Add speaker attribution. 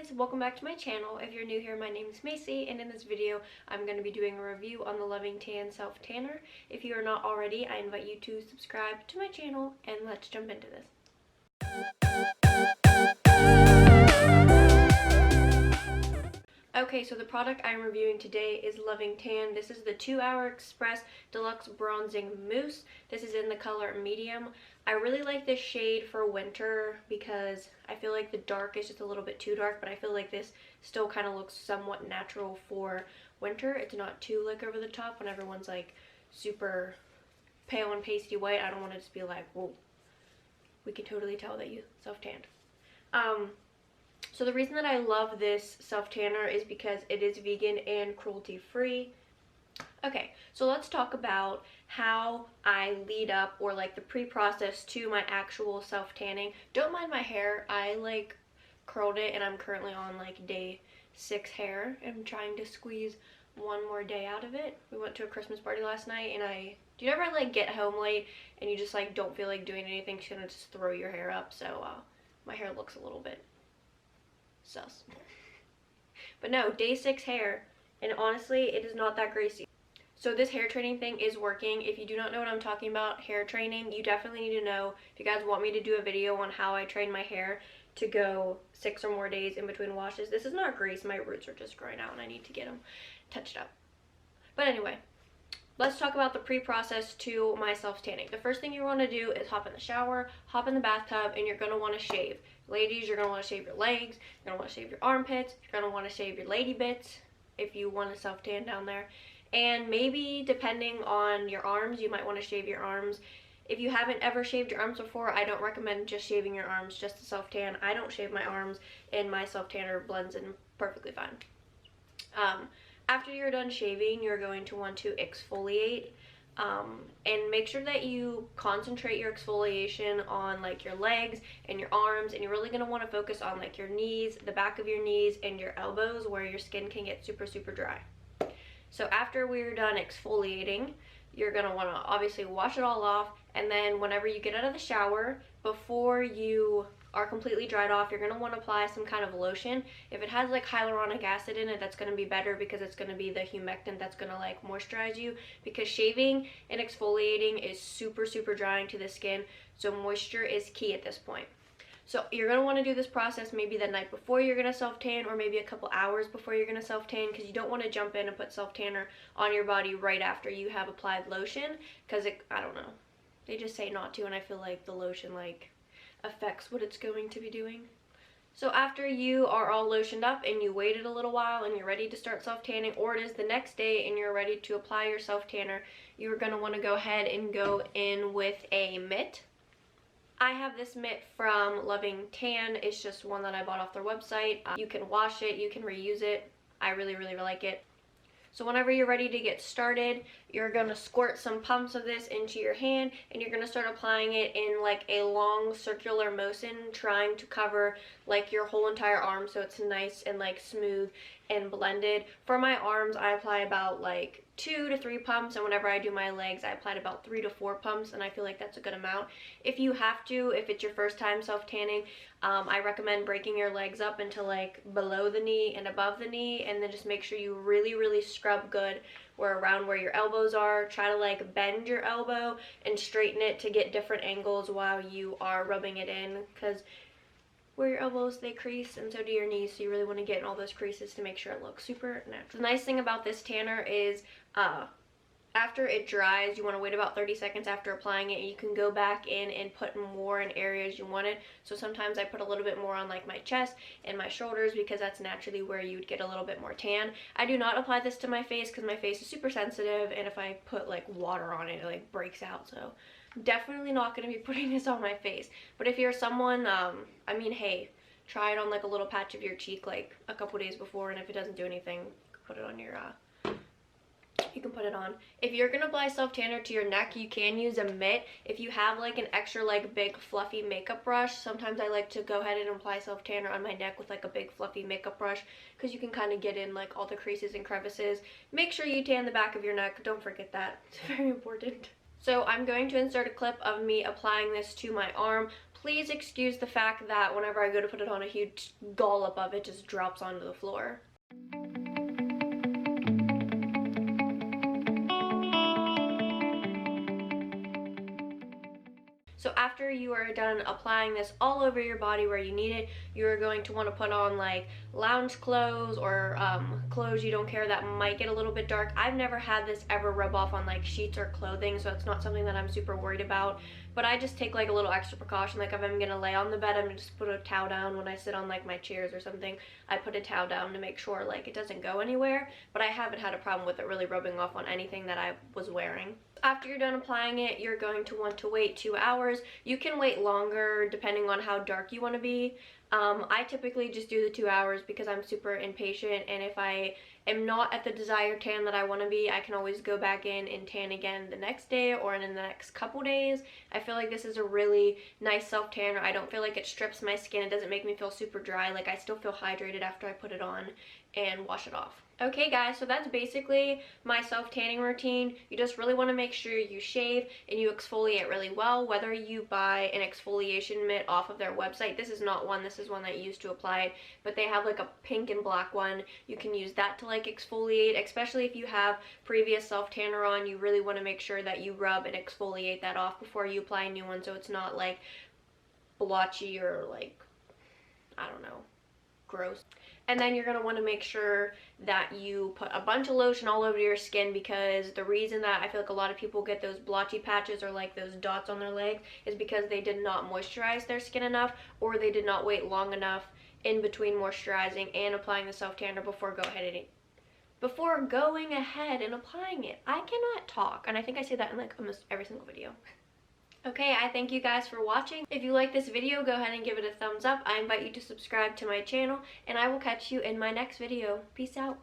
Speaker 1: guys, welcome back to my channel. If you're new here, my name is Macy, and in this video I'm going to be doing a review on the Loving Tan Self Tanner. If you are not already, I invite you to subscribe to my channel, and let's jump into this. Okay, so the product I'm reviewing today is Loving Tan. This is the 2-Hour Express Deluxe Bronzing Mousse. This is in the color medium. I really like this shade for winter because I feel like the dark is just a little bit too dark, but I feel like this still kind of looks somewhat natural for winter. It's not too like over the top when everyone's like super pale and pasty white. I don't want it to be like, whoa, we can totally tell that you self-tanned. So the reason that I love this self-tanner is because it is vegan and cruelty-free. Okay, so let's talk about how I lead up, or like the pre-process to my actual self-tanning. Don't mind my hair. I like curled it and I'm currently on like day 6 hair. I'm trying to squeeze one more day out of it. We went to a Christmas party last night and do you ever like get home late and you just like don't feel like doing anything, so you just throw your hair up? So my hair looks a little bit sus. But no, day 6 hair, and honestly it is not that greasy. So this hair training thing is working. If you do not know what I'm talking about, hair training, you definitely need to know. If you guys want me to do a video on how I train my hair to go 6 or more days in between washes, this is not grease. My roots are just growing out and I need to get them touched up. But anyway, let's talk about the pre-process to my self-tanning. The first thing you want to do is hop in the shower, hop in the bathtub, and you're going to want to shave. Ladies, you're going to want to shave your legs, you're going to want to shave your armpits, you're going to want to shave your lady bits if you want to self-tan down there. And maybe depending on your arms, you might want to shave your arms. If you haven't ever shaved your arms before, I don't recommend just shaving your arms just to self-tan. I don't shave my arms, and my self-tanner blends in perfectly fine. After you're done shaving, you're going to want to exfoliate. And make sure that you concentrate your exfoliation on like your legs and your arms, and you're really going to want to focus on like your knees, the back of your knees, and your elbows where your skin can get super dry. So after we're done exfoliating, you're going to want to obviously wash it all off, and then whenever you get out of the shower, before you are completely dried off, you're going to want to apply some kind of lotion. If it has like hyaluronic acid in it, that's going to be better because it's going to be the humectant that's going to like moisturize you, because shaving and exfoliating is super drying to the skin, so moisture is key at this point. So you're going to want to do this process maybe the night before you're going to self-tan, or maybe a couple hours before you're going to self-tan, because you don't want to jump in and put self-tanner on your body right after you have applied lotion, because I don't know, they just say not to, and I feel like the lotion like affects what it's going to be doing. So after you are all lotioned up and you waited a little while and you're ready to start self-tanning, or it is the next day and you're ready to apply your self-tanner, you're going to want to go ahead and go in with a mitt. I have this mitt from Loving Tan. It's just one that I bought off their website. You can wash it, you can reuse it. I really like it. So whenever you're ready to get started, you're going to squirt some pumps of this into your hand, and you're going to start applying it in like a long circular motion, trying to cover like your whole entire arm so it's nice and like smooth and blended. For my arms, I apply about like 2 to 3 pumps, and whenever I do my legs, I applied about 3 to 4 pumps, and I feel like that's a good amount. If you have to, if it's your first time self-tanning, I recommend breaking your legs up into like below the knee and above the knee, and then just make sure you really scrub good around where your elbows are. Try to like bend your elbow and straighten it to get different angles while you are rubbing it in, because where your elbows, they crease, and so do your knees, so you really want to get in all those creases to make sure it looks super natural. The nice thing about this tanner is after it dries, you want to wait about 30 seconds after applying it, and you can go back in and put more in areas you want it. So sometimes I put a little bit more on like my chest and my shoulders, because that's naturally where you would get a little bit more tan. I do not apply this to my face because my face is super sensitive, and if I put like water on it, it like breaks out. So definitely not going to be putting this on my face. But if you're someone, I mean, hey, try it on like a little patch of your cheek like a couple days before, and if it doesn't do anything, put it on your you can put it on. If you're gonna apply self-tanner to your neck, you can use a mitt. If you have like an extra like big fluffy makeup brush, sometimes I like to go ahead and apply self-tanner on my neck with like a big fluffy makeup brush, because you can kind of get in like all the creases and crevices. Make sure you tan the back of your neck, don't forget that, it's very important. So I'm going to insert a clip of me applying this to my arm. please excuse the fact that whenever I go to put it on, a huge dollop of it just drops onto the floor. So after you are done applying this all over your body where you need it, you're going to want to put on like lounge clothes or clothes you don't care that might get a little bit dark. I've never had this ever rub off on like sheets or clothing, so it's not something that I'm super worried about. But I just take like a little extra precaution. Like if I'm gonna lay on the bed, I'm gonna just put a towel down. When I sit on like my chairs or something, I put a towel down to make sure like it doesn't go anywhere. But I haven't had a problem with it really rubbing off on anything that I was wearing. After you're done applying it, you're going to want to wait 2 hours. You can wait longer depending on how dark you want to be. I typically just do the 2 hours because I'm super impatient, and if I am not at the desired tan that I want to be, I can always go back in and tan again the next day or in the next couple days. I feel like this is a really nice self tanner. I don't feel like it strips my skin. It doesn't make me feel super dry. Like I still feel hydrated after I put it on and wash it off. Okay guys, so that's basically my self-tanning routine. You just really want to make sure you shave and you exfoliate really well, whether you buy an exfoliation mitt off of their website. This is not one, this is one that I used to apply it, but they have like a pink and black one. You can use that to like exfoliate, especially if you have previous self-tanner on. You really want to make sure that you rub and exfoliate that off before you apply a new one, so it's not like blotchy or like, I don't know, gross. And then you're going to want to make sure that you put a bunch of lotion all over your skin, because the reason that I feel like a lot of people get those blotchy patches or like those dots on their legs is because they did not moisturize their skin enough, or they did not wait long enough in between moisturizing and applying the self-tanner before going ahead and applying it. I cannot talk, and I think I say that in like almost every single video. Okay, I thank you guys for watching. If you like this video, go ahead and give it a thumbs up. I invite you to subscribe to my channel, and I will catch you in my next video. Peace out.